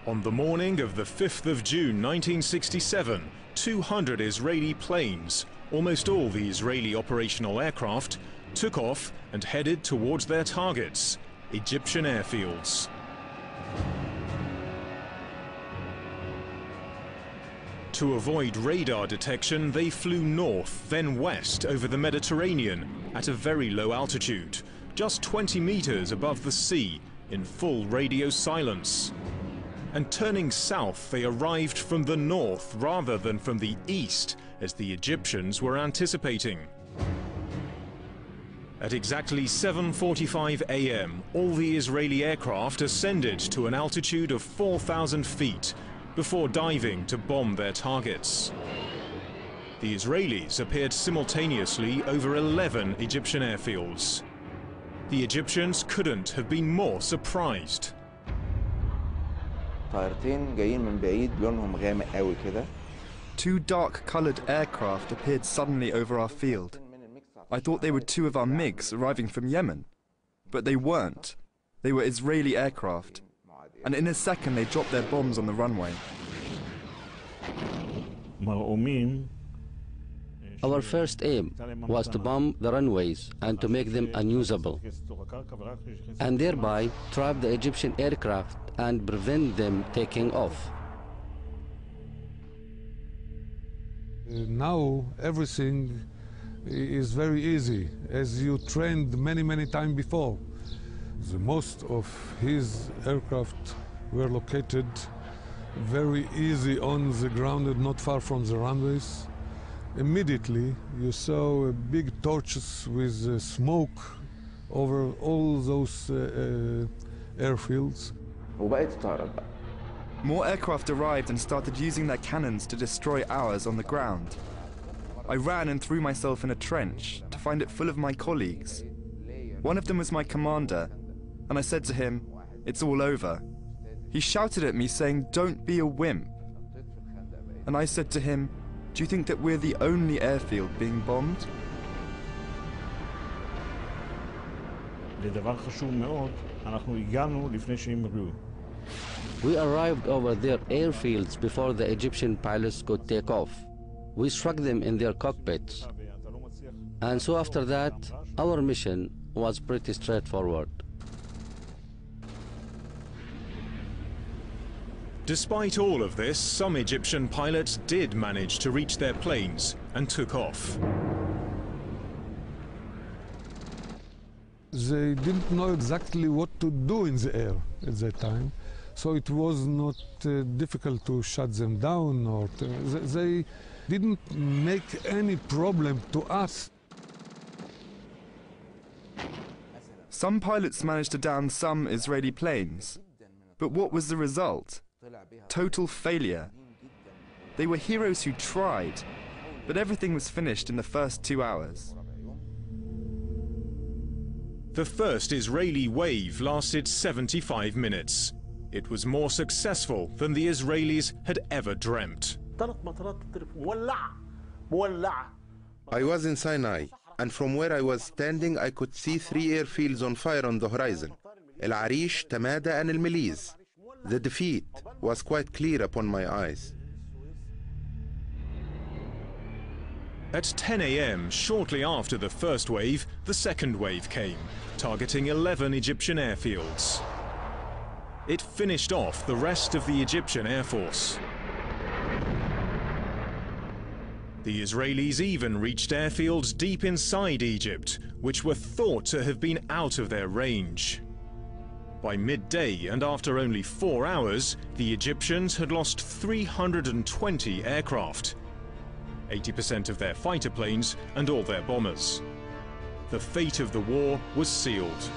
On the morning of the 5th of June 1967, 200 Israeli planes, almost all the Israeli operational aircraft, took off and headed towards their targets, Egyptian airfields. To avoid radar detection, they flew north, then west over the Mediterranean at a very low altitude, just 20 meters above the sea, in full radio silence. And turning south, they arrived from the north rather than from the east, as the Egyptians were anticipating. At exactly 7:45 a.m., all the Israeli aircraft ascended to an altitude of 4,000 feet before diving to bomb their targets. The Israelis appeared simultaneously over 11 Egyptian airfields. The Egyptians couldn't have been more surprised. Two dark-colored aircraft appeared suddenly over our field. I thought they were two of our MiGs arriving from Yemen, but they weren't. They were Israeli aircraft, and in a second they dropped their bombs on the runway. Our first aim was to bomb the runways and to make them unusable, and thereby trap the Egyptian aircraft and prevent them taking off. Now everything is very easy, as you trained many times before. The most of his aircraft were located very easy on the ground and not far from the runways. Immediately you saw big torches with smoke over all those airfields. More aircraft arrived and started using their cannons to destroy ours on the ground. I ran and threw myself in a trench to find it full of my colleagues. One of them was my commander, and I said to him, "It's all over." He shouted at me saying, "Don't be a wimp." And I said to him, "Do you think that we're the only airfield being bombed?" We arrived over their airfields before the Egyptian pilots could take off. We struck them in their cockpits. And so after that, our mission was pretty straightforward. Despite all of this, some Egyptian pilots did manage to reach their planes and took off. They didn't know exactly what to do in the air at that time, so it was not difficult to shut them down, or they didn't make any problem to us. Some pilots managed to down some Israeli planes. But what was the result? Total failure. They were heroes who tried, but everything was finished in the first 2 hours. The first Israeli wave lasted 75 minutes. It was more successful than the Israelis had ever dreamt. I was in Sinai, and from where I was standing I could see 3 airfields on fire on the horizon: El Arish, Tamada and El Meliz. The defeat was quite clear upon my eyes. At 10 a.m., shortly after the first wave, the second wave came, targeting 11 Egyptian airfields. It finished off the rest of the Egyptian Air Force. The Israelis even reached airfields deep inside Egypt, which were thought to have been out of their range. By midday, and after only 4 hours, the Egyptians had lost 320 aircraft, 80% of their fighter planes and all their bombers. The fate of the war was sealed.